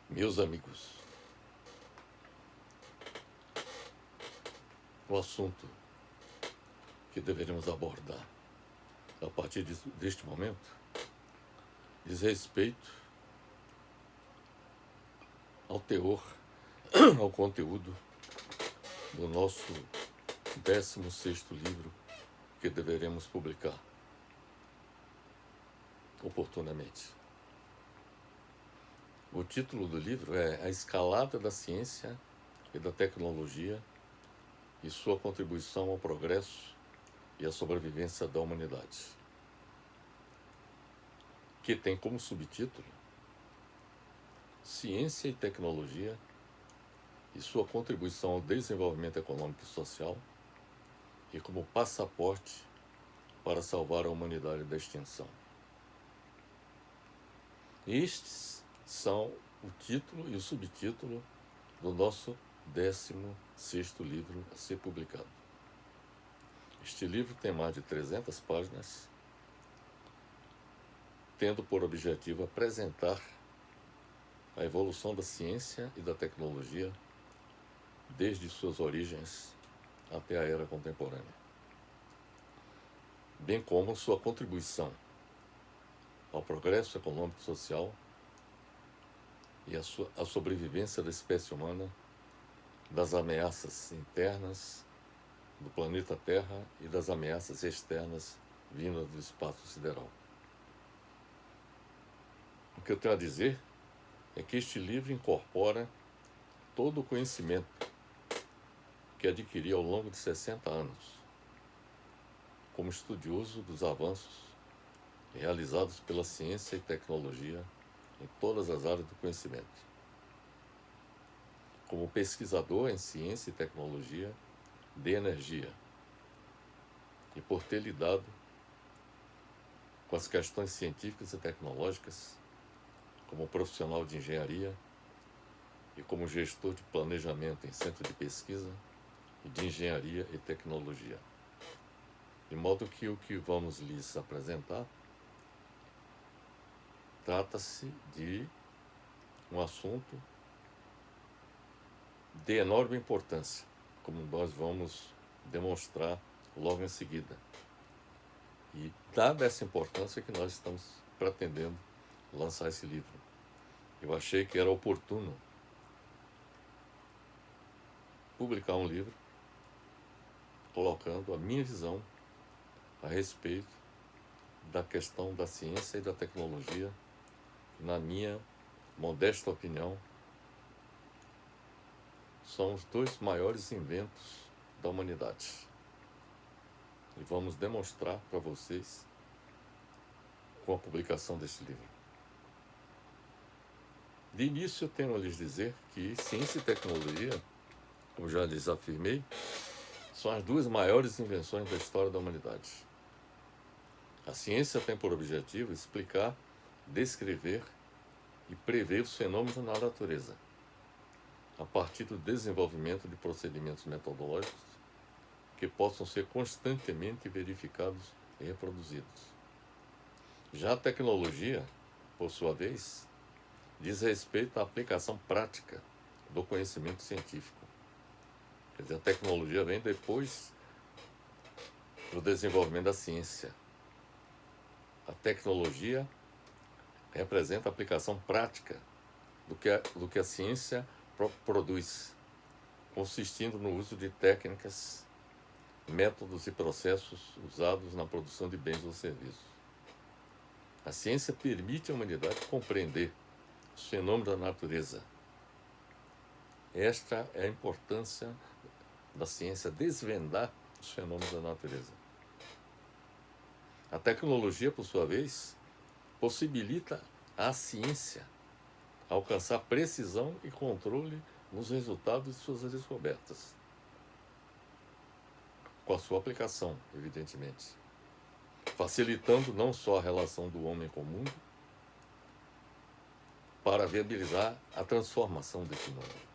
Meus amigos, o assunto que deveremos abordar a partir deste momento diz respeito ao teor, ao conteúdo do nosso 16º livro que deveremos publicar oportunamente. O título do livro é A Escalada da Ciência e da Tecnologia e sua contribuição ao progresso e à sobrevivência da humanidade, que tem como subtítulo Ciência e Tecnologia e sua contribuição ao desenvolvimento econômico e social e como passaporte para salvar a humanidade da extinção. Estes são o título e o subtítulo do nosso 16º livro a ser publicado. Este livro tem mais de 300 páginas, tendo por objetivo apresentar a evolução da ciência e da tecnologia desde suas origens até a era contemporânea, bem como sua contribuição ao progresso econômico e social e a sobrevivência da espécie humana das ameaças internas do planeta Terra e das ameaças externas vindas do espaço sideral. O que eu tenho a dizer é que este livro incorpora todo o conhecimento que adquiri ao longo de 60 anos, como estudioso dos avanços realizados pela ciência e tecnologia em todas as áreas do conhecimento, como pesquisador em ciência e tecnologia de energia, e por ter lidado com as questões científicas e tecnológicas como profissional de engenharia e como gestor de planejamento em centro de pesquisa e de engenharia e tecnologia. De modo que o que vamos lhes apresentar trata-se de um assunto de enorme importância, como nós vamos demonstrar logo em seguida. E dada essa importância que nós estamos pretendendo lançar esse livro, eu achei que era oportuno publicar um livro colocando a minha visão a respeito da questão da ciência e da tecnologia, que, na minha modesta opinião, são os dois maiores inventos da humanidade. E vamos demonstrar para vocês com a publicação deste livro. De início, eu tenho a lhes dizer que ciência e tecnologia, como já lhes afirmei, são as duas maiores invenções da história da humanidade. A ciência tem por objetivo explicar, descrever e prever os fenômenos na natureza, a partir do desenvolvimento de procedimentos metodológicos que possam ser constantemente verificados e reproduzidos. Já a tecnologia, por sua vez, diz respeito à aplicação prática do conhecimento científico. Quer dizer, a tecnologia vem depois do desenvolvimento da ciência. A tecnologia representa a aplicação prática do que a ciência produz, consistindo no uso de técnicas, métodos e processos usados na produção de bens ou serviços. A ciência permite à humanidade compreender os fenômenos da natureza. Esta é a importância da ciência, desvendar os fenômenos da natureza. A tecnologia, por sua vez, possibilita à ciência alcançar precisão e controle nos resultados de suas descobertas, com a sua aplicação, evidentemente, facilitando não só a relação do homem com o mundo, para viabilizar a transformação desse mundo.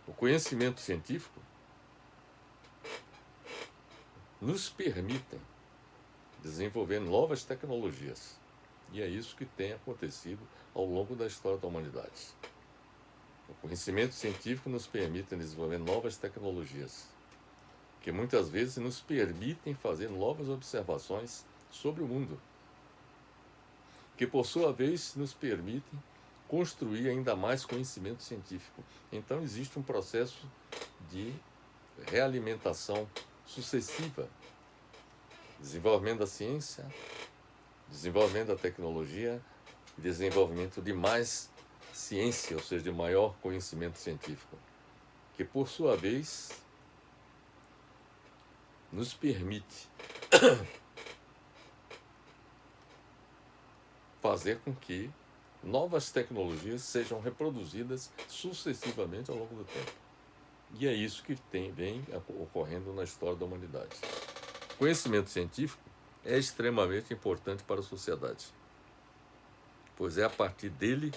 O conhecimento científico nos permite desenvolver novas tecnologias E é isso que tem acontecido ao longo da história da humanidade. O conhecimento científico nos permite desenvolver novas tecnologias, que muitas vezes nos permitem fazer novas observações sobre o mundo, que por sua vez nos permitem construir ainda mais conhecimento científico. Então existe um processo de realimentação sucessiva, desenvolvimento da ciência, desenvolvimento da tecnologia, desenvolvimento de mais ciência, ou seja, de maior conhecimento científico, que por sua vez nos permite fazer com que novas tecnologias sejam reproduzidas sucessivamente ao longo do tempo. E é isso que vem ocorrendo na história da humanidade. O conhecimento científico é extremamente importante para a sociedade, pois é a partir dele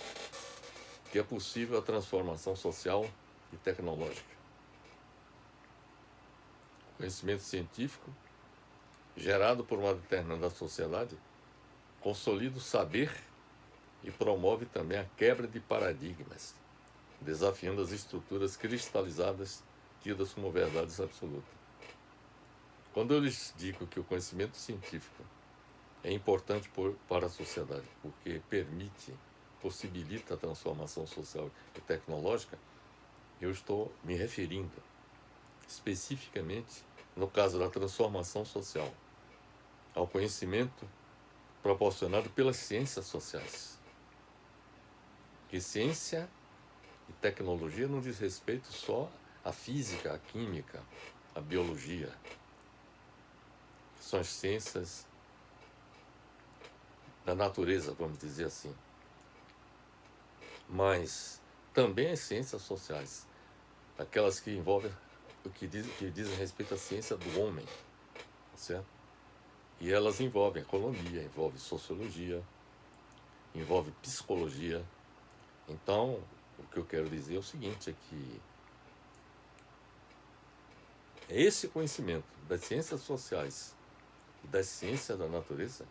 que é possível a transformação social e tecnológica. O conhecimento científico, gerado por uma determinada sociedade, consolida o saber e promove também a quebra de paradigmas, desafiando as estruturas cristalizadas tidas como verdades absolutas. Quando eu lhes digo que o conhecimento científico é importante para a sociedade, porque possibilita a transformação social e tecnológica, eu estou me referindo especificamente, no caso da transformação social, ao conhecimento proporcionado pelas ciências sociais. Que ciência e tecnologia não diz respeito só à física, à química, à biologia. São as ciências da natureza, vamos dizer assim. Mas também as ciências sociais, aquelas que envolvem que dizem respeito à ciência do homem, certo? E elas envolvem economia, envolvem sociologia, envolvem psicologia. Então, o que eu quero dizer é o seguinte, é que é esse conhecimento das ciências sociais e das ciências da natureza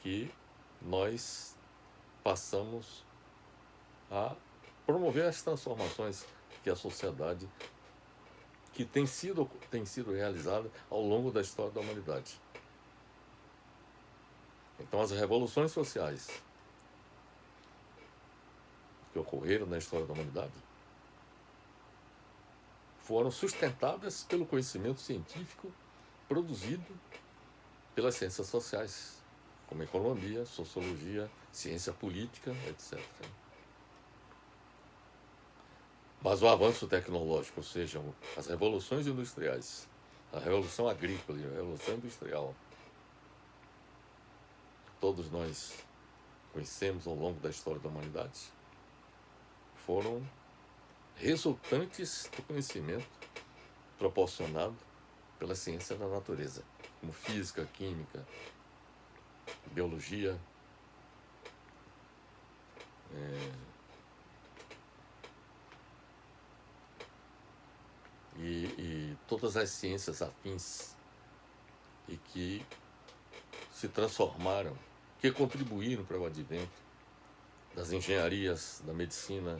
que nós passamos a promover as transformações que a sociedade que tem sido realizada ao longo da história da humanidade. Então, as revoluções sociais que ocorreram na história da humanidade foram sustentadas pelo conhecimento científico produzido pelas ciências sociais, como economia, sociologia, ciência política, etc. Mas o avanço tecnológico, ou seja, as revoluções industriais, a revolução agrícola e a revolução industrial, todos nós conhecemos ao longo da história da humanidade, foram resultantes do conhecimento proporcionado pela ciência da natureza, como física, química, biologia, e todas as ciências afins e que se transformaram, que contribuíram para o advento das engenharias, da medicina,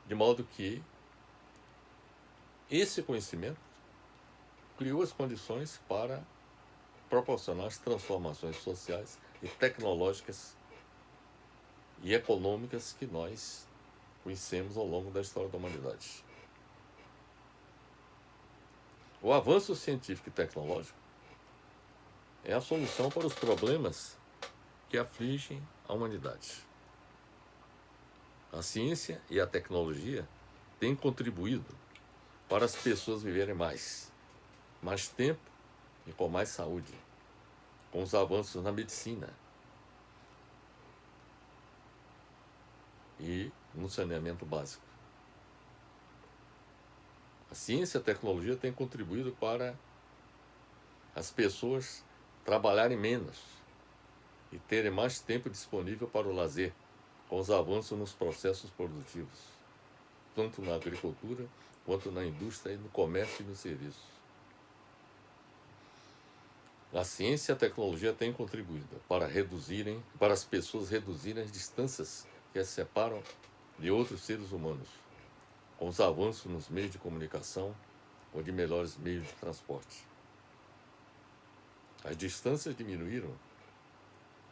de modo que esse conhecimento criou as condições para proporcionar as transformações sociais e tecnológicas e econômicas que nós conhecemos ao longo da história da humanidade. O avanço científico e tecnológico é a solução para os problemas que afligem a humanidade. A ciência e a tecnologia têm contribuído para as pessoas viverem mais tempo e com mais saúde, com os avanços na medicina e no saneamento básico. A ciência e a tecnologia têm contribuído para as pessoas trabalharem menos e terem mais tempo disponível para o lazer, com os avanços nos processos produtivos, tanto na agricultura quanto na indústria, no comércio e no serviço. A ciência e a tecnologia têm contribuído para as pessoas reduzirem as distâncias que as separam de outros seres humanos, com os avanços nos meios de comunicação ou de melhores meios de transporte. As distâncias diminuíram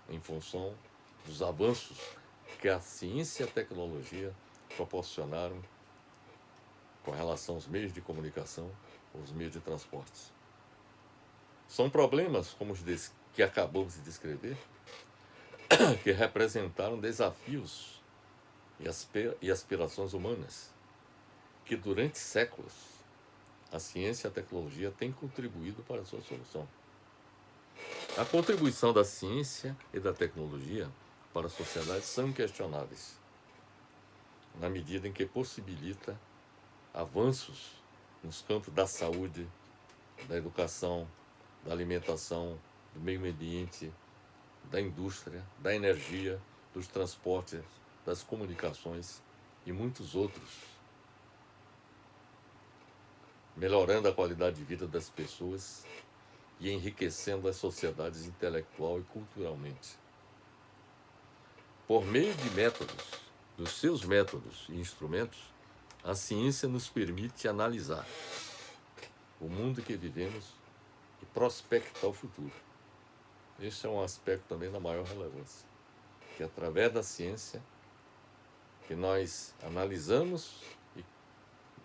em função dos avanços que a ciência e a tecnologia proporcionaram com relação aos meios de comunicação ou os meios de transporte. São problemas como os que acabamos de descrever, que representaram desafios e aspirações humanas, que durante séculos a ciência e a tecnologia têm contribuído para a sua solução. A contribuição da ciência e da tecnologia para a sociedade são inquestionáveis, na medida em que possibilita avanços nos campos da saúde, da educação, da alimentação, do meio ambiente, da indústria, da energia, dos transportes, das comunicações e muitos outros, melhorando a qualidade de vida das pessoas e enriquecendo as sociedades intelectual e culturalmente. Por meio de dos seus métodos e instrumentos, a ciência nos permite analisar o mundo que vivemos e prospectar o futuro. Este é um aspecto também da maior relevância, que através da ciência que nós analisamos e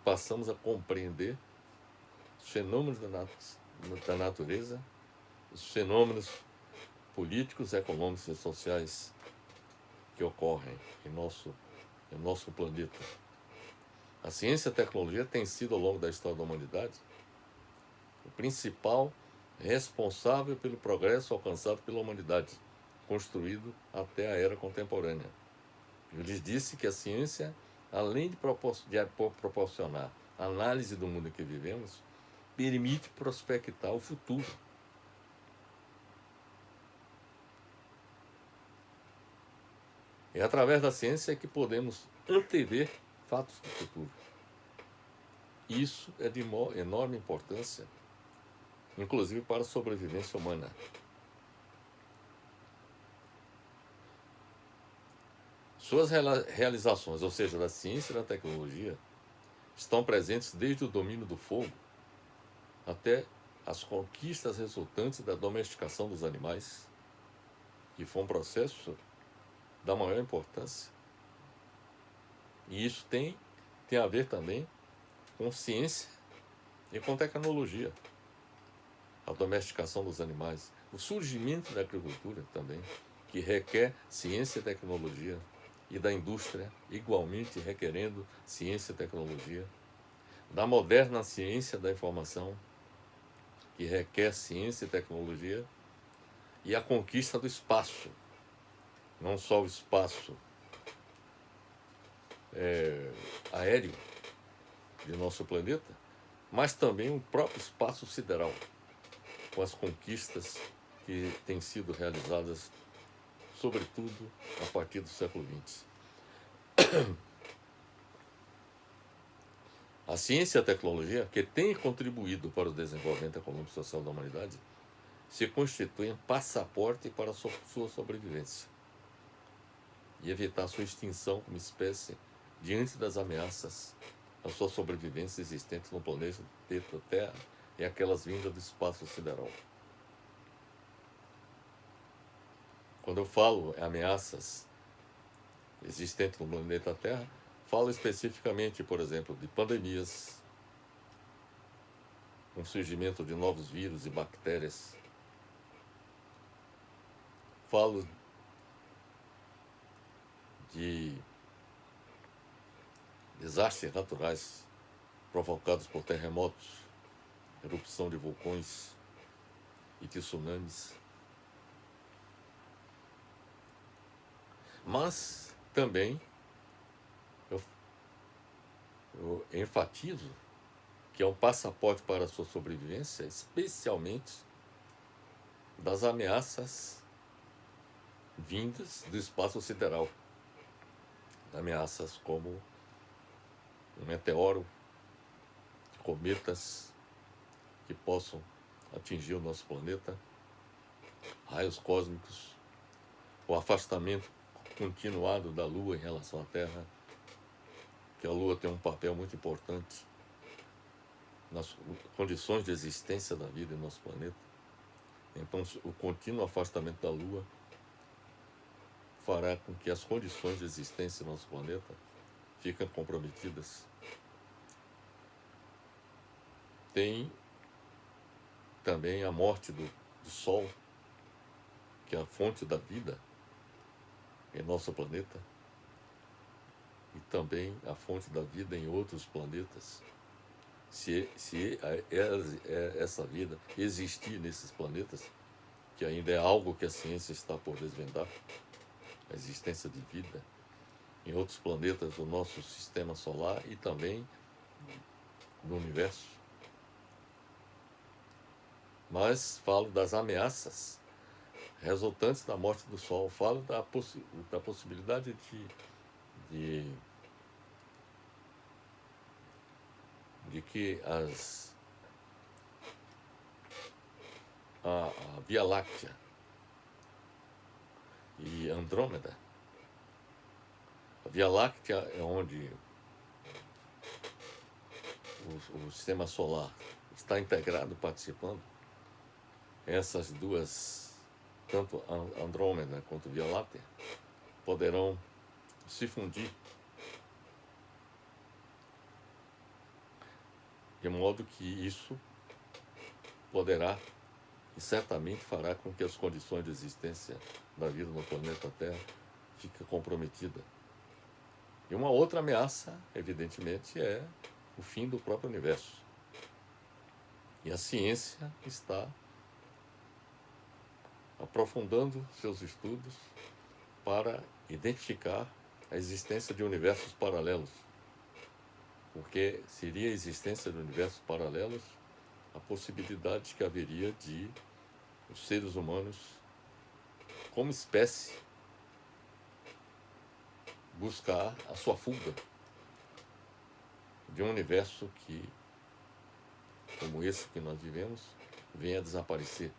passamos a compreender os fenômenos da natureza, os fenômenos políticos, econômicos e sociais que ocorrem em nosso planeta. A ciência e a tecnologia têm sido, ao longo da história da humanidade, o principal responsável pelo progresso alcançado pela humanidade, construído até a era contemporânea. Eu lhes disse que a ciência, além de proporcionar análise do mundo em que vivemos, permite prospectar o futuro. É através da ciência que podemos antever fatos do futuro. Isso é de enorme importância, inclusive para a sobrevivência humana. Suas realizações, ou seja, da ciência e da tecnologia, estão presentes desde o domínio do fogo até as conquistas resultantes da domesticação dos animais, que foi um processo da maior importância. E isso tem a ver também com ciência e com tecnologia. A domesticação dos animais, o surgimento da agricultura também, que requer ciência e tecnologia, e da indústria, igualmente requerendo ciência e tecnologia, da moderna ciência da informação, que requer ciência e tecnologia, e a conquista do espaço, não só o espaço aéreo de nosso planeta, mas também o próprio espaço sideral, com as conquistas que têm sido realizadas, sobretudo a partir do século XX. A ciência e a tecnologia, que têm contribuído para o desenvolvimento econômico e social da humanidade, se constituem passaporte para a sua sobrevivência e evitar sua extinção como espécie diante das ameaças à sua sobrevivência existentes no planeta Terra e aquelas vindas do espaço sideral. Quando eu falo em ameaças existentes no planeta Terra, falo especificamente, por exemplo, de pandemias, com o surgimento de novos vírus e bactérias. Falo de desastres naturais provocados por terremotos, erupção de vulcões e tsunamis. Mas também eu enfatizo que é um passaporte para a sua sobrevivência, especialmente das ameaças vindas do espaço sideral. Ameaças como um meteoro, cometas que possam atingir o nosso planeta, raios cósmicos, o afastamento continuado da Lua em relação à Terra, que a Lua tem um papel muito importante nas condições de existência da vida em nosso planeta. Então, o contínuo afastamento da Lua fará com que as condições de existência em nosso planeta fiquem comprometidas. Tem também a morte do Sol, que é a fonte da vida em nosso planeta, e também a fonte da vida em outros planetas. Se essa vida existir nesses planetas, que ainda é algo que a ciência está por desvendar, a existência de vida em outros planetas do nosso sistema solar e também no universo. Mas falo das ameaças resultantes da morte do Sol, falo da possibilidade de que a Via Láctea e Andrômeda, a Via Láctea é onde o sistema solar está integrado, participando. Essas duas, tanto Andrômeda quanto Via Láctea, poderão se fundir de modo que isso poderá e certamente fará com que as condições de existência da vida no planeta Terra fiquem comprometidas. E uma outra ameaça, evidentemente, é o fim do próprio universo. E a ciência está aprofundando seus estudos para identificar a existência de universos paralelos. Porque seria a existência de universos paralelos a possibilidade que haveria de os seres humanos, como espécie, buscar a sua fuga de um universo que, como esse que nós vivemos, venha a desaparecer.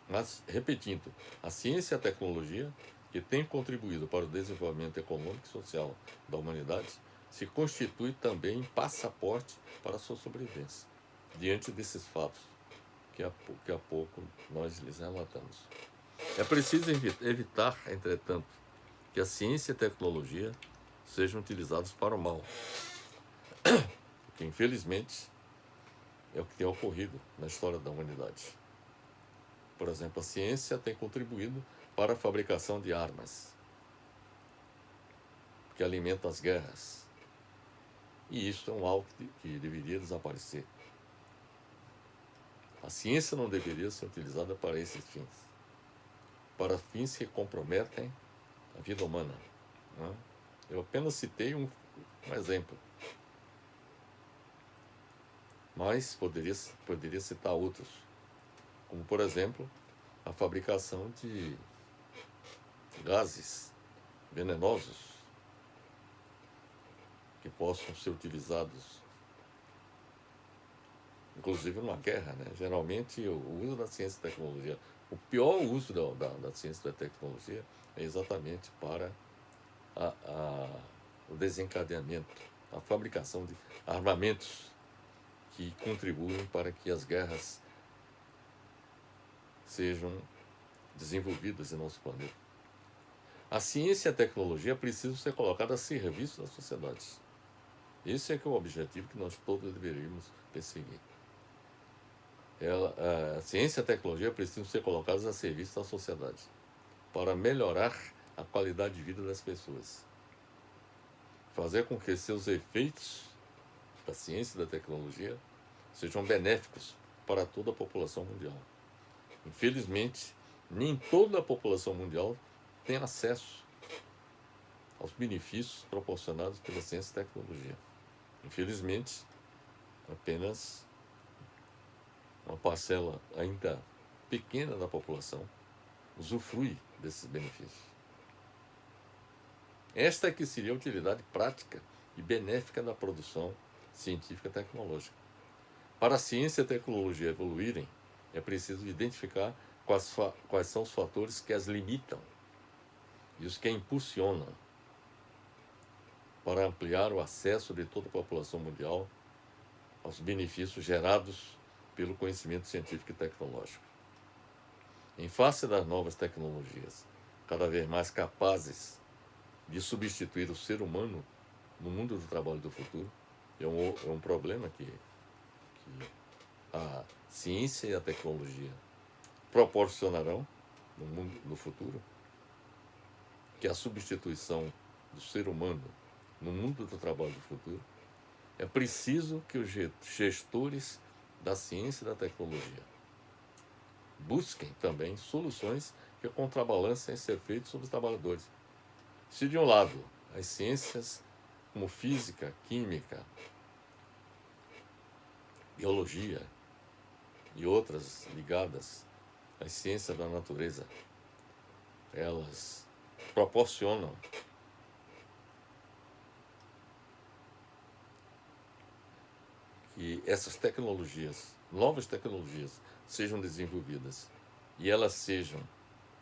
Mas, repetindo, a ciência e a tecnologia, que tem contribuído para o desenvolvimento econômico e social da humanidade, se constitui também passaporte para a sua sobrevivência, diante desses fatos que a pouco nós lhes relatamos. É preciso evitar, entretanto, que a ciência e a tecnologia sejam utilizados para o mal, porque, infelizmente, é o que tem ocorrido na história da humanidade. Por exemplo, a ciência tem contribuído para a fabricação de armas, que alimenta as guerras. E isso é um algo que deveria desaparecer. A ciência não deveria ser utilizada para esses fins, para fins que comprometem a vida humana. Né? Eu apenas citei um exemplo, mas poderia citar outros, como, por exemplo, a fabricação de gases venenosos que possam ser utilizados, inclusive numa guerra, né? Geralmente o uso da ciência e tecnologia, o pior uso da ciência e da tecnologia é exatamente para o desencadeamento, a fabricação de armamentos que contribuem para que as guerras sejam desenvolvidas em nosso planeta. A ciência e a tecnologia precisam ser colocadas a serviço da sociedade. Esse é que é o objetivo que nós todos deveríamos perseguir. A ciência e a tecnologia precisam ser colocadas a serviço da sociedade para melhorar a qualidade de vida das pessoas. Fazer com que seus efeitos da ciência e da tecnologia sejam benéficos para toda a população mundial. Infelizmente, nem toda a população mundial tem acesso aos benefícios proporcionados pela ciência e tecnologia. Infelizmente, apenas uma parcela ainda pequena da população usufrui desses benefícios. Esta é que seria a utilidade prática e benéfica da produção científica e tecnológica. Para a ciência e a tecnologia evoluírem, é preciso identificar quais são os fatores que as limitam e os que a impulsionam para ampliar o acesso de toda a população mundial aos benefícios gerados pelo conhecimento científico e tecnológico. Em face das novas tecnologias, cada vez mais capazes de substituir o ser humano no mundo do trabalho do futuro, é um problema que a ciência e a tecnologia proporcionarão no futuro, que a substituição do ser humano no mundo do trabalho do futuro, é preciso que os gestores da ciência e da tecnologia busquem também soluções que contrabalancem esse efeito sobre os trabalhadores. Se de um lado as ciências como física, química, biologia e outras ligadas às ciências da natureza, elas proporcionam que essas tecnologias, novas tecnologias, sejam desenvolvidas e elas sejam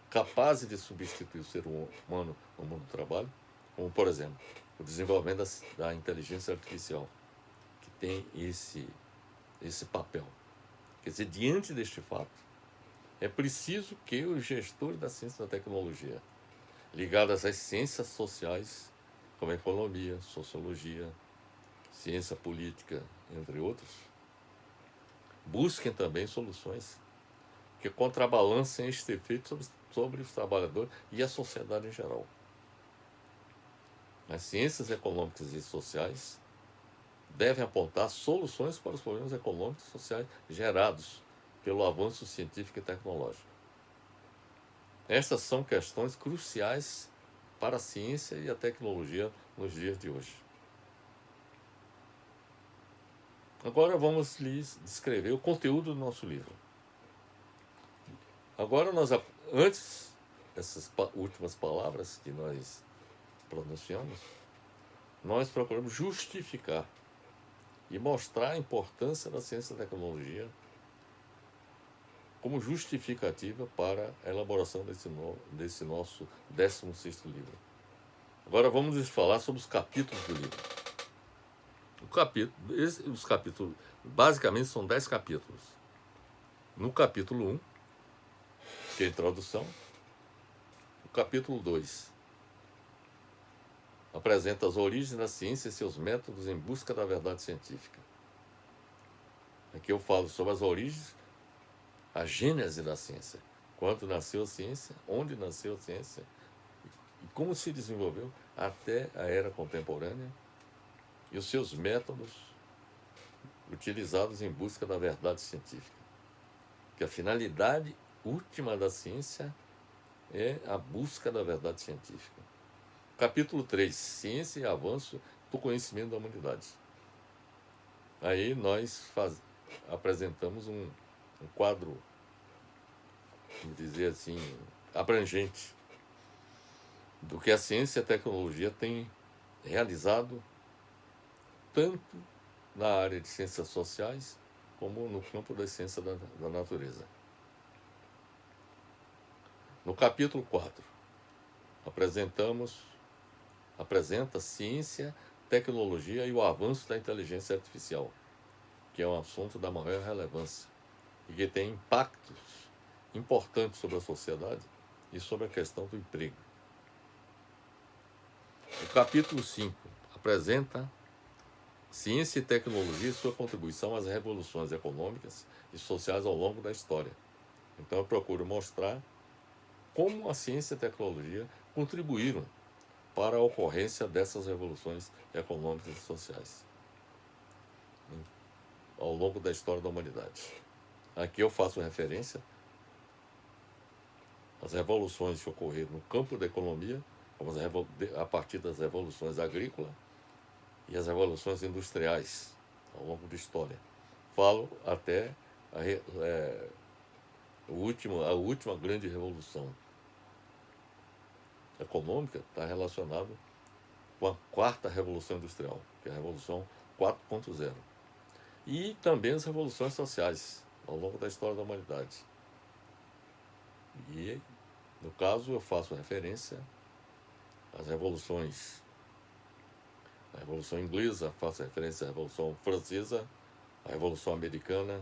capazes de substituir o ser humano no mundo do trabalho, como, por exemplo, o desenvolvimento da inteligência artificial, que tem esse papel. Quer dizer, diante deste fato, é preciso que os gestores da ciência e da tecnologia, ligados às ciências sociais, como a economia, sociologia, ciência política, entre outros, busquem também soluções que contrabalancem este efeito sobre os trabalhadores e a sociedade em geral. As ciências econômicas e sociais devem apontar soluções para os problemas econômicos e sociais gerados pelo avanço científico e tecnológico. Estas são questões cruciais para a ciência e a tecnologia nos dias de hoje. Agora vamos lhes descrever o conteúdo do nosso livro. Agora, antes dessas últimas palavras que nós pronunciamos, nós procuramos justificar e mostrar a importância da ciência e da tecnologia como justificativa para a elaboração desse nosso 16º livro. Agora vamos falar sobre os capítulos do livro. Os capítulos, basicamente, são 10 capítulos. No capítulo 1, que é a introdução, o capítulo 2 apresenta as origens da ciência e seus métodos em busca da verdade científica. Aqui eu falo sobre as origens, a gênese da ciência. Quando nasceu a ciência, onde nasceu a ciência e como se desenvolveu até a era contemporânea e os seus métodos utilizados em busca da verdade científica. Que a finalidade última da ciência é a busca da verdade científica. Capítulo 3, Ciência e Avanço do Conhecimento da Humanidade. Aí nós apresentamos um quadro, vamos dizer assim, abrangente do que a ciência e a tecnologia têm realizado tanto na área de ciências sociais como no campo da ciência da natureza. No capítulo 4, apresenta ciência, tecnologia e o avanço da inteligência artificial, que é um assunto da maior relevância e que tem impactos importantes sobre a sociedade e sobre a questão do emprego. O capítulo 5 apresenta ciência e tecnologia e sua contribuição às revoluções econômicas e sociais ao longo da história. Então eu procuro mostrar como a ciência e a tecnologia contribuíram para a ocorrência dessas revoluções econômicas e sociais ao longo da história da humanidade. Aqui eu faço referência às revoluções que ocorreram no campo da economia, como a partir das revoluções agrícolas e as revoluções industriais ao longo da história. Falo até a última grande revolução econômica está relacionado com a quarta revolução industrial, que é a revolução 4.0. E também as revoluções sociais, ao longo da história da humanidade. E, no caso, eu faço referência às revoluções. A Revolução Inglesa, faço referência à Revolução Francesa, à Revolução Americana,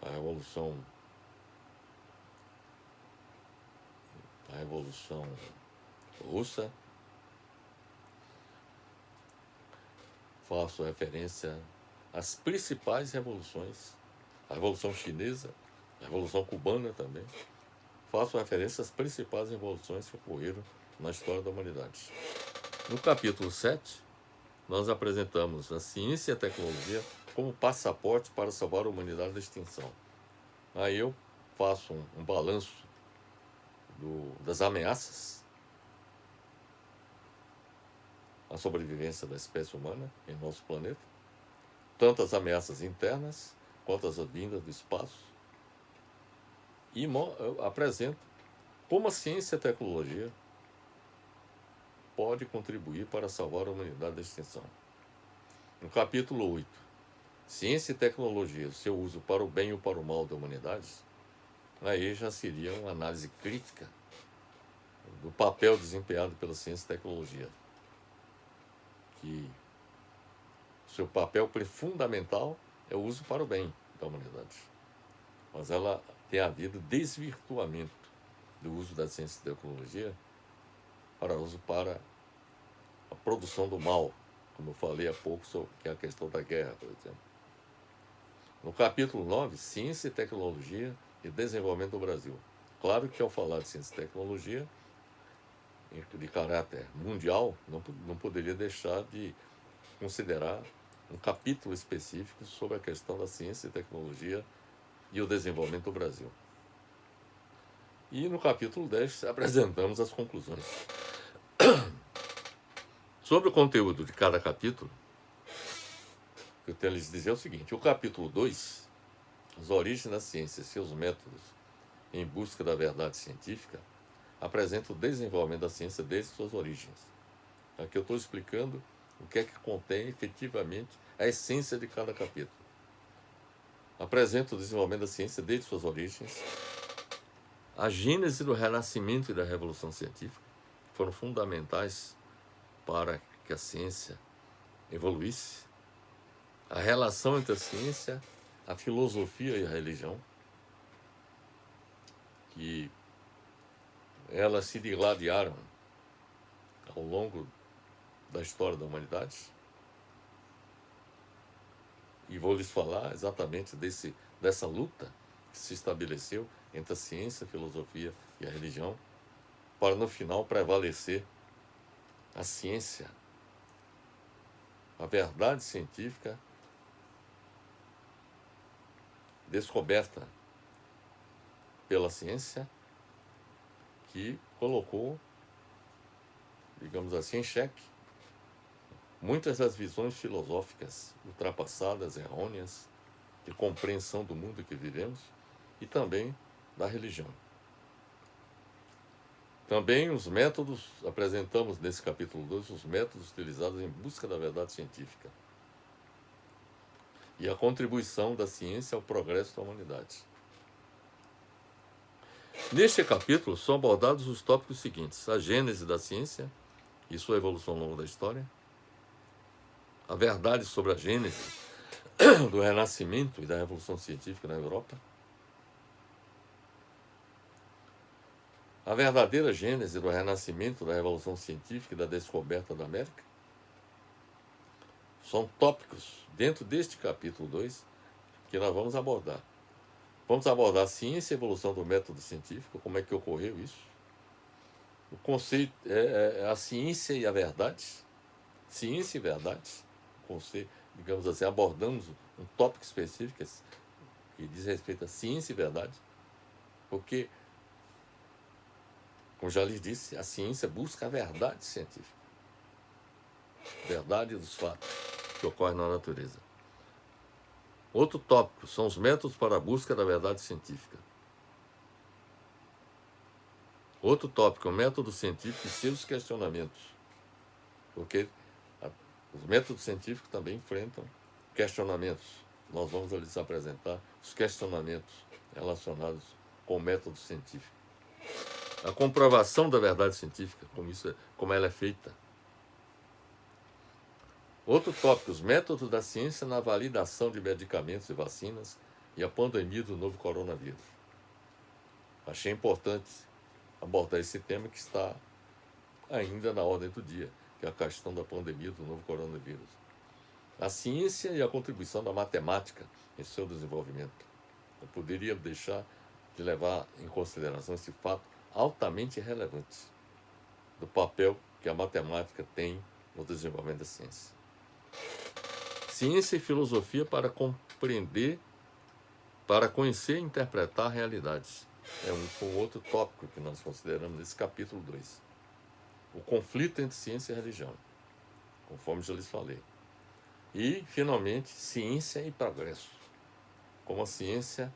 à Revolução Russa. Faço referência às principais revoluções, a Revolução Chinesa, a Revolução Cubana também. Faço referência às principais revoluções que ocorreram na história da humanidade. No capítulo 7, nós apresentamos a ciência e a tecnologia como passaporte para salvar a humanidade da extinção. Aí eu faço um balanço das ameaças à sobrevivência da espécie humana em nosso planeta, tanto as ameaças internas quanto as vindas do espaço, e eu apresento como a ciência e a tecnologia pode contribuir para salvar a humanidade da extinção. No capítulo 8, ciência e tecnologia, seu uso para o bem ou para o mal da humanidade, aí já seria uma análise crítica do papel desempenhado pela ciência e tecnologia, que seu papel fundamental é o uso para o bem da humanidade. Mas ela tem havido desvirtuamento do uso da ciência e tecnologia para uso para a produção do mal, como eu falei há pouco, sobre que é a questão da guerra, por exemplo. No capítulo 9, ciência e tecnologia e desenvolvimento do Brasil. Claro que ao falar de ciência e tecnologia, de caráter mundial, não poderia deixar de considerar um capítulo específico sobre a questão da ciência e tecnologia e o desenvolvimento do Brasil. E no capítulo 10 apresentamos as conclusões. Sobre o conteúdo de cada capítulo, o que eu tenho a lhes dizer é o seguinte: o capítulo 2, as origens da ciência e seus métodos em busca da verdade científica, apresenta o desenvolvimento da ciência desde suas origens. Aqui eu estou explicando o que é que contém efetivamente a essência de cada capítulo. Apresenta o desenvolvimento da ciência desde suas origens, a gênese do renascimento e da revolução científica, que foram fundamentais para que a ciência evoluísse, a relação entre a ciência, a filosofia e a religião, que elas se digladiaram ao longo da história da humanidade. E vou lhes falar exatamente dessa luta que se estabeleceu entre a ciência, a filosofia e a religião, para no final prevalecer a ciência, a verdade científica descoberta pela ciência, que colocou, digamos assim, em xeque muitas das visões filosóficas ultrapassadas, errôneas, de compreensão do mundo que vivemos e também da religião. Também os métodos, apresentamos nesse capítulo 2 os métodos utilizados em busca da verdade científica e a contribuição da ciência ao progresso da humanidade. Neste capítulo são abordados os tópicos seguintes: a gênese da ciência e sua evolução ao longo da história, a verdade sobre a gênese do renascimento e da revolução científica na Europa, a verdadeira gênese do renascimento, da revolução científica e da descoberta da América. São tópicos dentro deste capítulo 2 que nós vamos abordar. Vamos abordar a ciência e a evolução do método científico, como é que ocorreu isso. O conceito é a ciência e a verdade. Ciência e verdade. O conceito, digamos assim, abordamos um tópico específico que diz respeito à ciência e verdade, porque, como já lhes disse, a ciência busca a verdade científica. Verdade dos fatos que ocorrem na natureza. Outro tópico são os métodos para a busca da verdade científica. Outro tópico é o método científico e seus questionamentos, porque os métodos científicos também enfrentam questionamentos nós vamos lhes apresentar os questionamentos relacionados com o método científico. A comprovação da verdade científica, como ela é feita. Outro tópico, os métodos da ciência na validação de medicamentos e vacinas e a pandemia do novo coronavírus. Achei importante abordar esse tema que está ainda na ordem do dia, que é a questão da pandemia do novo coronavírus. A ciência e a contribuição da matemática em seu desenvolvimento. Eu poderia deixar de levar em consideração esse fato altamente relevante do papel que a matemática tem no desenvolvimento da ciência. Ciência e filosofia para compreender, para conhecer e interpretar realidades. É um outro tópico que nós consideramos nesse capítulo 2. O conflito entre ciência e religião, conforme já lhes falei. E, finalmente, ciência e progresso. Como a ciência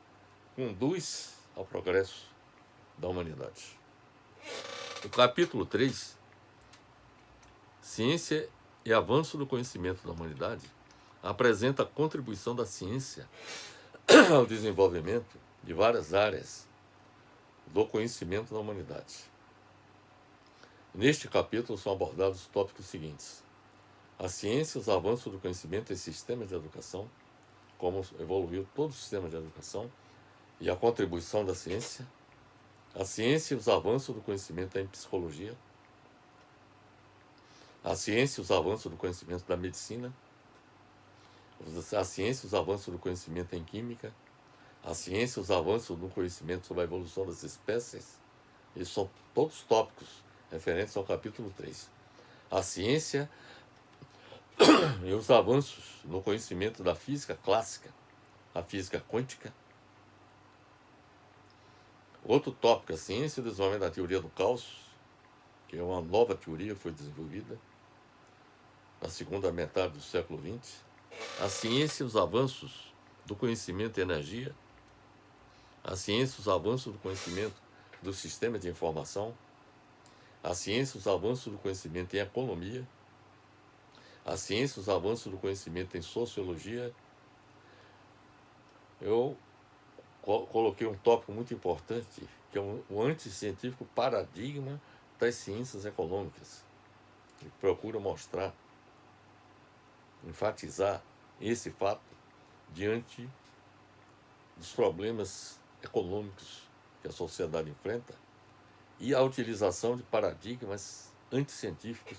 conduz ao progresso da humanidade. O capítulo 3, ciência e avanço do conhecimento da humanidade, apresenta a contribuição da ciência ao desenvolvimento de várias áreas do conhecimento da humanidade. Neste capítulo são abordados os tópicos seguintes: a ciência e os avanços do conhecimento em sistemas de educação, como evoluiu todo o sistema de educação, e a contribuição da ciência, a ciência e os avanços do conhecimento em psicologia, a ciência e os avanços do conhecimento da medicina, a ciência e os avanços do conhecimento em química, a ciência e os avanços do conhecimento sobre a evolução das espécies. Esses são todos tópicos referentes ao capítulo 3. A ciência e os avanços no conhecimento da física clássica, a física quântica. Outro tópico, a ciência e o desenvolvimento da teoria do caos, que é uma nova teoria que foi desenvolvida na segunda metade do século XX. A ciência e os avanços do conhecimento em energia, a ciência e os avanços do conhecimento do sistema de informação, a ciência e os avanços do conhecimento em economia, a ciência e os avanços do conhecimento em sociologia. Eu coloquei um tópico muito importante, que é o anticientífico paradigma das ciências econômicas, que procura mostrar, enfatizar esse fato diante dos problemas econômicos que a sociedade enfrenta e a utilização de paradigmas anticientíficos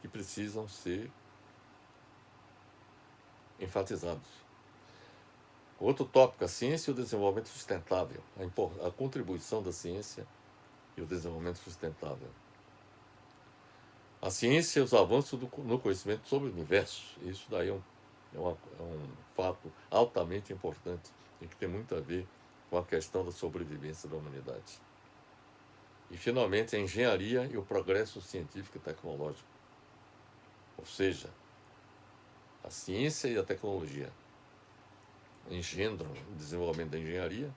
que precisam ser enfatizados. Outro tópico, a ciência e o desenvolvimento sustentável, a contribuição da ciência e o desenvolvimento sustentável. A ciência e os avanços no conhecimento sobre o universo. Isso daí é um fato altamente importante e que tem muito a ver com a questão da sobrevivência da humanidade. E, finalmente, a engenharia e o progresso científico e tecnológico. Ou seja, a ciência e a tecnologia engendram o desenvolvimento da engenharia,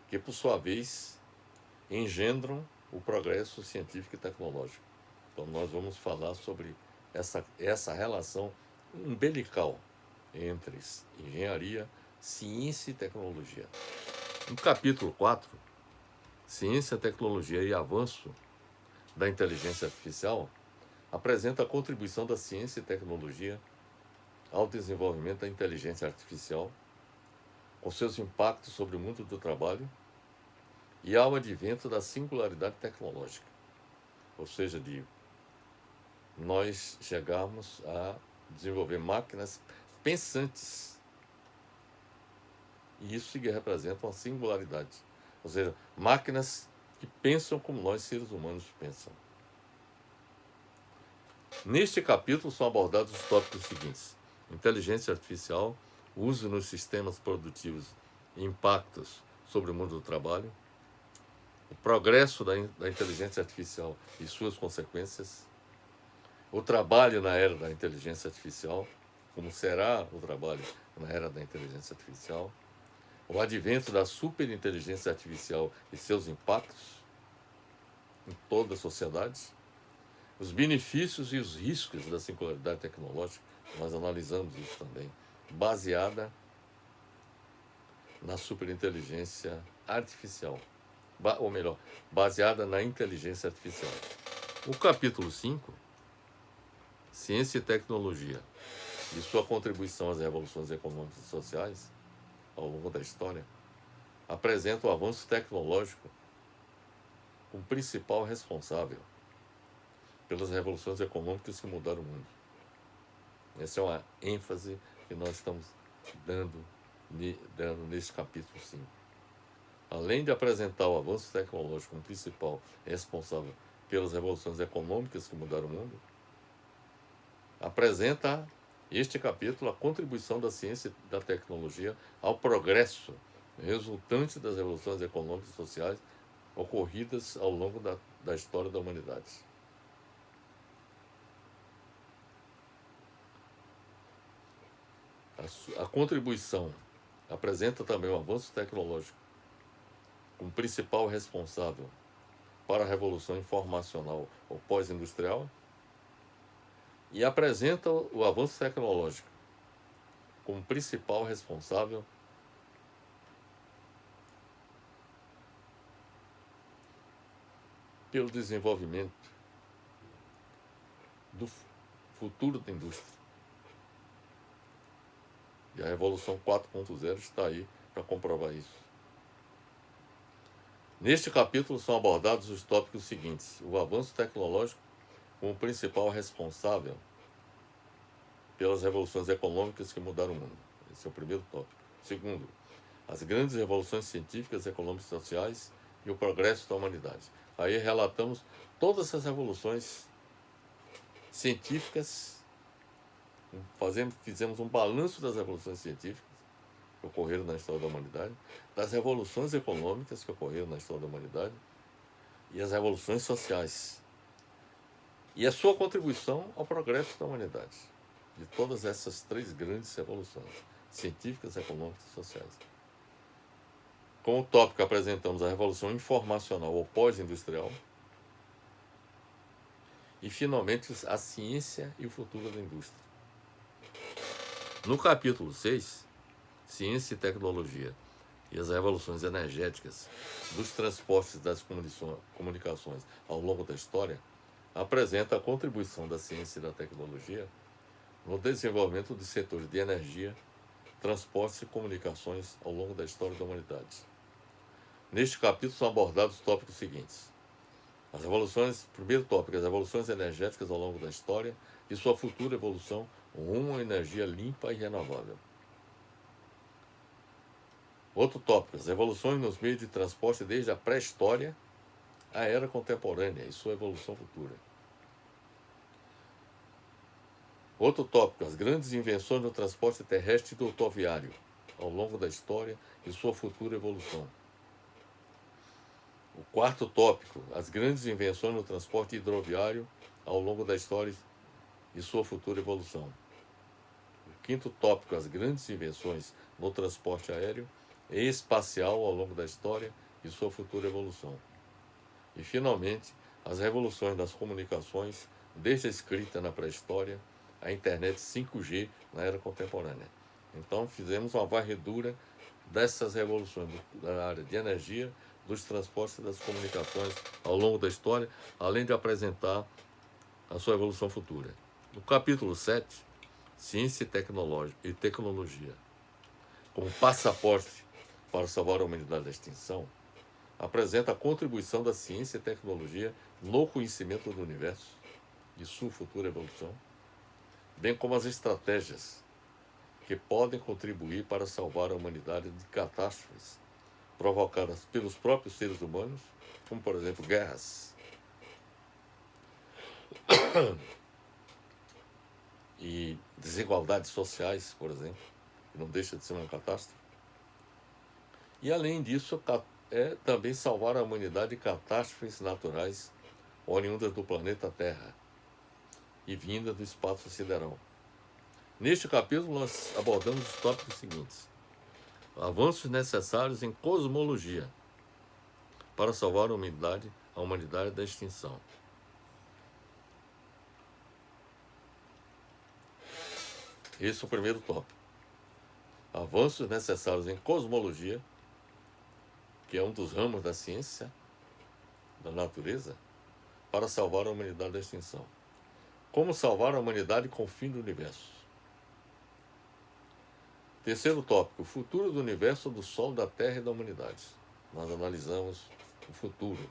que, por sua vez, engendram o progresso científico e tecnológico. Então, nós vamos falar sobre essa relação umbilical entre engenharia, ciência e tecnologia. No capítulo 4, Ciência, Tecnologia e Avanço da Inteligência Artificial, apresenta a contribuição da ciência e tecnologia ao desenvolvimento da inteligência artificial, com seus impactos sobre o mundo do trabalho e ao advento da singularidade tecnológica, ou seja, de nós chegarmos a desenvolver máquinas pensantes. E isso representa uma singularidade, ou seja, máquinas que pensam como nós, seres humanos, pensam. Neste capítulo são abordados os tópicos seguintes: inteligência artificial, uso nos sistemas produtivos e impactos sobre o mundo do trabalho, o progresso da inteligência artificial e suas consequências, o trabalho na era da inteligência artificial, como será o trabalho na era da inteligência artificial, o advento da superinteligência artificial e seus impactos em toda a sociedade, os benefícios e os riscos da singularidade tecnológica, nós analisamos isso também baseada na superinteligência artificial, ou melhor, baseada na inteligência artificial. O capítulo 5, Ciência e Tecnologia, e sua contribuição às revoluções econômicas e sociais ao longo da história, apresenta o avanço tecnológico como principal responsável pelas revoluções econômicas que mudaram o mundo. Essa é uma ênfase que nós estamos dando neste capítulo 5. Além de apresentar o avanço tecnológico como principal responsável pelas revoluções econômicas que mudaram o mundo, apresenta este capítulo a contribuição da ciência e da tecnologia ao progresso resultante das revoluções econômicas e sociais ocorridas ao longo da história da humanidade. A contribuição apresenta também o avanço tecnológico como principal responsável para a revolução informacional ou pós-industrial e apresenta o avanço tecnológico como principal responsável pelo desenvolvimento do futuro da indústria. E a Revolução 4.0 está aí para comprovar isso. Neste capítulo são abordados os tópicos seguintes: o avanço tecnológico como principal responsável pelas revoluções econômicas que mudaram o mundo. Esse é o primeiro tópico. Segundo, as grandes revoluções científicas, econômicas e sociais e o progresso da humanidade. Aí relatamos todas essas revoluções científicas, fizemos um balanço das revoluções científicas que ocorreram na história da humanidade, das revoluções econômicas que ocorreram na história da humanidade e as revoluções sociais. E a sua contribuição ao progresso da humanidade, de todas essas três grandes revoluções, científicas, econômicas e sociais. Como tópico, apresentamos a revolução informacional ou pós-industrial e, finalmente, a ciência e o futuro da indústria. No capítulo 6, Ciência e Tecnologia e as revoluções energéticas dos transportes e das comunicações ao longo da história, apresenta a contribuição da ciência e da tecnologia no desenvolvimento dos setores de energia, transportes e comunicações ao longo da história da humanidade. Neste capítulo são abordados os tópicos seguintes: primeiro tópico, as revoluções energéticas ao longo da história e sua futura evolução rumo à energia limpa e renovável. Outro tópico, as revoluções nos meios de transporte desde a pré-história à era contemporânea e sua evolução futura. Outro tópico, as grandes invenções no transporte terrestre e rodoviário ao longo da história e sua futura evolução. O quarto tópico, as grandes invenções no transporte hidroviário ao longo da história e sua futura evolução. O quinto tópico, as grandes invenções no transporte aéreo e espacial ao longo da história e sua futura evolução. E, finalmente, as revoluções das comunicações, desde a escrita na pré-história, à internet 5G na era contemporânea. Então, fizemos uma varredura dessas revoluções da área de energia, dos transportes e das comunicações ao longo da história, além de apresentar a sua evolução futura. No capítulo 7, Ciência e Tecnologia, como passaporte para salvar a humanidade da extinção, apresenta a contribuição da ciência e tecnologia no conhecimento do universo e sua futura evolução, bem como as estratégias que podem contribuir para salvar a humanidade de catástrofes provocadas pelos próprios seres humanos, como, por exemplo, guerras e desigualdades sociais, por exemplo, que não deixa de ser uma catástrofe. E, além disso, também salvar a humanidade de catástrofes naturais oriundas do planeta Terra e vindas do espaço sideral. Neste capítulo, nós abordamos os tópicos seguintes: avanços necessários em cosmologia para salvar a humanidade da extinção. Esse é o primeiro tópico. avanços necessários em cosmologia, que é um dos ramos da ciência da natureza, para salvar a humanidade da extinção. Como salvar a humanidade com o fim do universo. Terceiro tópico, o futuro do universo, do Sol, da Terra e da humanidade. Nós analisamos o futuro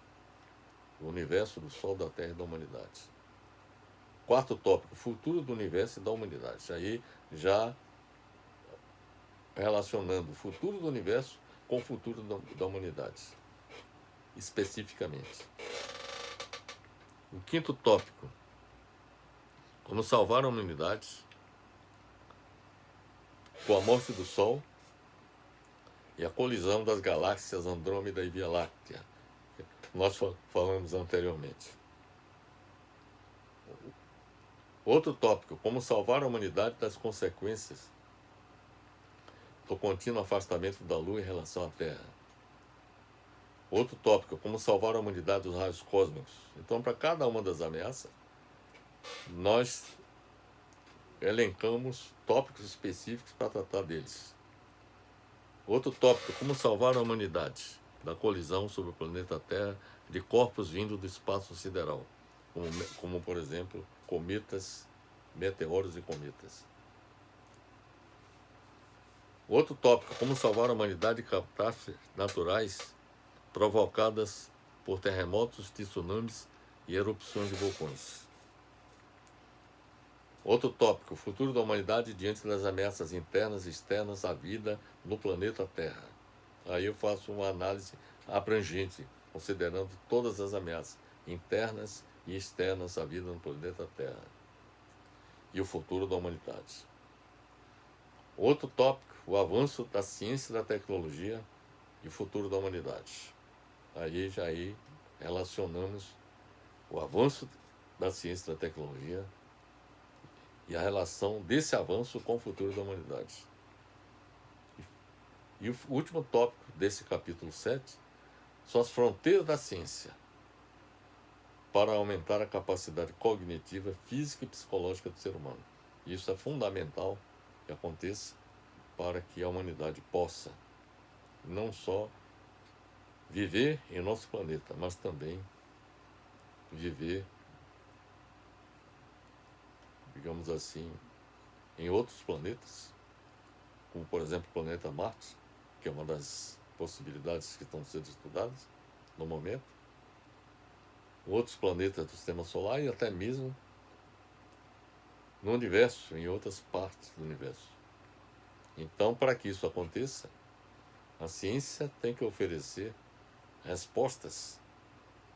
do universo, do Sol, da Terra e da humanidade. Quarto tópico, futuro do universo e da humanidade. Aí já relacionando o futuro do universo com o futuro da humanidade, especificamente. O quinto tópico, como salvar a humanidade com a morte do Sol e a colisão das galáxias Andrômeda e Via Láctea. Nós falamos anteriormente. Outro tópico, como salvar a humanidade das consequências do contínuo afastamento da Lua em relação à Terra. Outro tópico, como salvar a humanidade dos raios cósmicos. Então, para cada uma das ameaças, nós elencamos tópicos específicos para tratar deles. Outro tópico, como salvar a humanidade da colisão sobre o planeta Terra de corpos vindos do espaço sideral, como por exemplo, cometas, meteoros e cometas. Outro tópico, como salvar a humanidade de catástrofes naturais provocadas por terremotos, tsunamis e erupções de vulcões. Outro tópico, o futuro da humanidade diante das ameaças internas e externas à vida no planeta Terra. Aí eu faço uma análise abrangente, considerando todas as ameaças internas e externas à vida no planeta Terra e o futuro da humanidade. Outro tópico, o avanço da ciência e da tecnologia e o futuro da humanidade. Aí relacionamos o avanço da ciência e da tecnologia e a relação desse avanço com o futuro da humanidade. E o último tópico desse capítulo 7 são as fronteiras da ciência para aumentar a capacidade cognitiva, física e psicológica do ser humano. Isso é fundamental que aconteça para que a humanidade possa não só viver em nosso planeta, mas também viver, digamos assim, em outros planetas, como por exemplo o planeta Marte, que é uma das possibilidades que estão sendo estudadas no momento, outros planetas do sistema solar e até mesmo no universo, em outras partes do universo. Então, para que isso aconteça, a ciência tem que oferecer respostas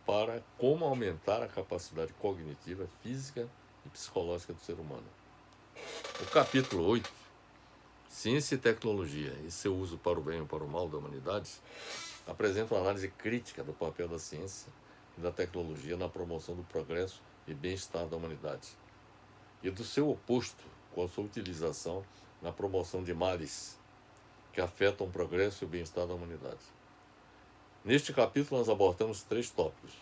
para como aumentar a capacidade cognitiva, física e psicológica do ser humano. O capítulo 8, Ciência e Tecnologia e seu uso para o bem ou para o mal da humanidade, apresenta uma análise crítica do papel da ciência e da tecnologia na promoção do progresso e bem-estar da humanidade, e do seu oposto, com a sua utilização na promoção de males que afetam o progresso e o bem-estar da humanidade. Neste capítulo nós abordamos 3 tópicos.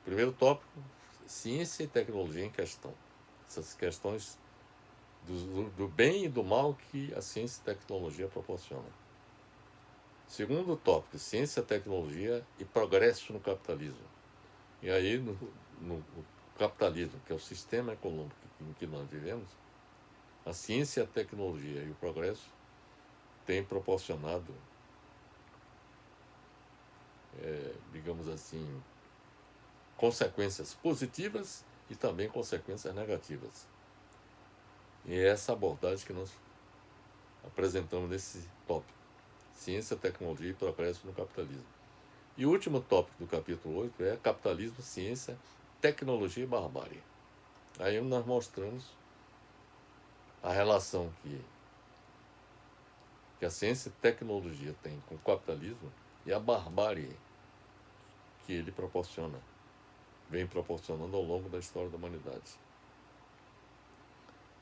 Primeiro tópico, ciência e tecnologia em questão. Essas questões do bem e do mal que a ciência e tecnologia proporcionam. Segundo tópico, ciência, tecnologia e progresso no capitalismo. E aí, no capitalismo, que é o sistema econômico em que nós vivemos, a ciência, a tecnologia e o progresso têm proporcionado, digamos assim, consequências positivas e também consequências negativas. E é essa abordagem que nós apresentamos nesse tópico. Ciência, tecnologia e progresso no capitalismo. E o último tópico do capítulo 8 é capitalismo, ciência, tecnologia e barbárie. Aí nós mostramos a relação que a ciência e tecnologia tem com o capitalismo e a barbárie que ele proporciona, vem proporcionando ao longo da história da humanidade.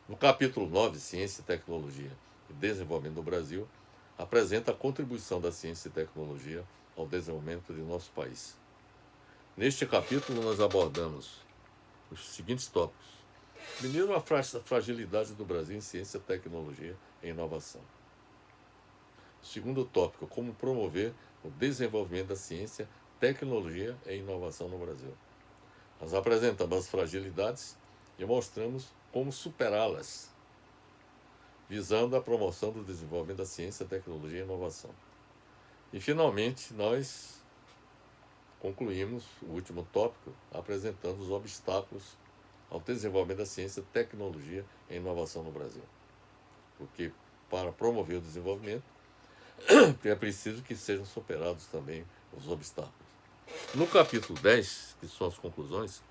No capítulo 9, Ciência, Tecnologia e Desenvolvimento do Brasil, apresenta a contribuição da ciência e tecnologia ao desenvolvimento de nosso país. Neste capítulo, nós abordamos os seguintes tópicos. Primeiro, a fragilidade do Brasil em ciência, tecnologia e inovação. Segundo tópico, como promover o desenvolvimento da ciência, tecnologia e inovação no Brasil. Nós apresentamos as fragilidades e mostramos como superá-las, visando a promoção do desenvolvimento da ciência, tecnologia e inovação. E, finalmente, nós concluímos o último tópico apresentando os obstáculos ao desenvolvimento da ciência, tecnologia e inovação no Brasil. Porque, para promover o desenvolvimento, é preciso que sejam superados também os obstáculos. No capítulo 10, que são as conclusões,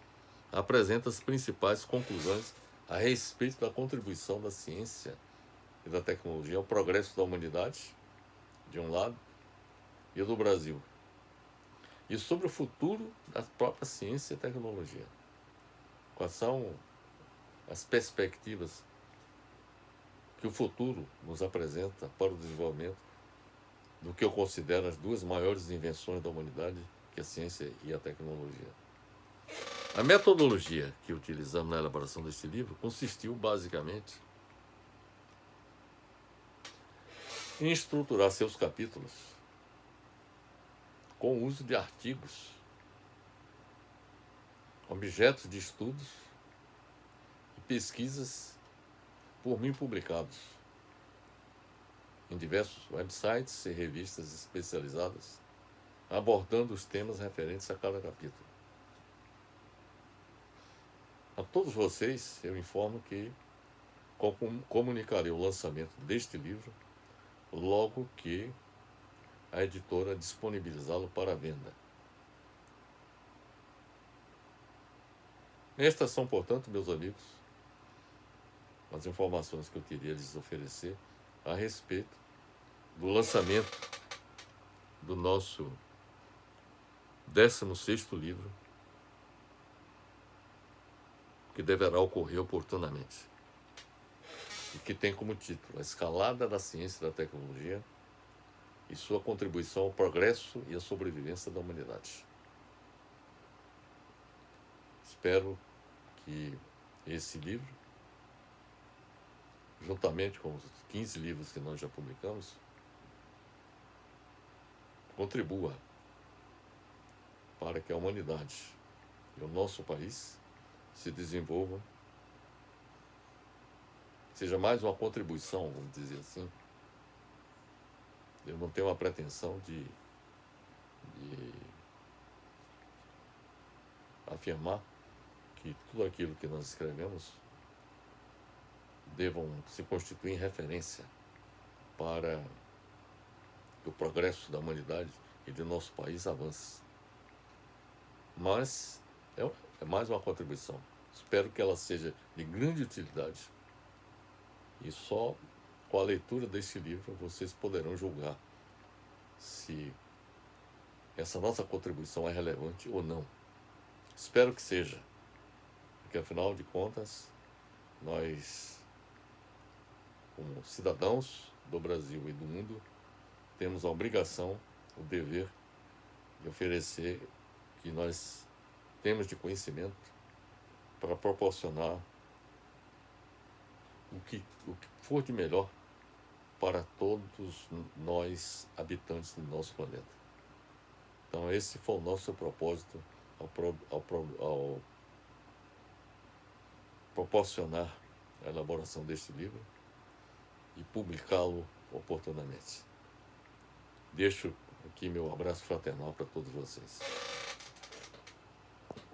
apresenta as principais conclusões a respeito da contribuição da ciência e da tecnologia ao progresso da humanidade, de um lado, e do Brasil, e sobre o futuro da própria ciência e tecnologia. Quais são as perspectivas que o futuro nos apresenta para o desenvolvimento do que eu considero as duas maiores invenções da humanidade, que é a ciência e a tecnologia. A metodologia que utilizamos na elaboração deste livro consistiu basicamente em estruturar seus capítulos com o uso de artigos, objetos de estudos e pesquisas por mim publicados em diversos websites e revistas especializadas, abordando os temas referentes a cada capítulo. A todos vocês, eu informo que comunicarei o lançamento deste livro logo que a editora disponibilizá-lo para venda. Estas são, portanto, meus amigos, as informações que eu queria lhes oferecer a respeito do lançamento do nosso 16º livro, que deverá ocorrer oportunamente, e que tem como título A Escalada da Ciência e da Tecnologia e sua contribuição ao progresso e à sobrevivência da humanidade. Espero que esse livro, juntamente com os 15 livros que nós já publicamos, contribua para que a humanidade e o nosso país se desenvolvam, seja mais uma contribuição, vamos dizer assim. Eu não tenho a pretensão de afirmar que tudo aquilo que nós escrevemos devam se constituir em referência para que o progresso da humanidade e do nosso país avance. Mas é mais uma contribuição. Espero que ela seja de grande utilidade. E só com a leitura deste livro vocês poderão julgar se essa nossa contribuição é relevante ou não. Espero que seja, porque afinal de contas, nós, como cidadãos do Brasil e do mundo, temos a obrigação, o dever de oferecer o que nós temos de conhecimento para proporcionar o que for de melhor para todos nós, habitantes do nosso planeta. Então, esse foi o nosso propósito ao proporcionar a elaboração deste livro e publicá-lo oportunamente. Deixo aqui meu abraço fraternal para todos vocês.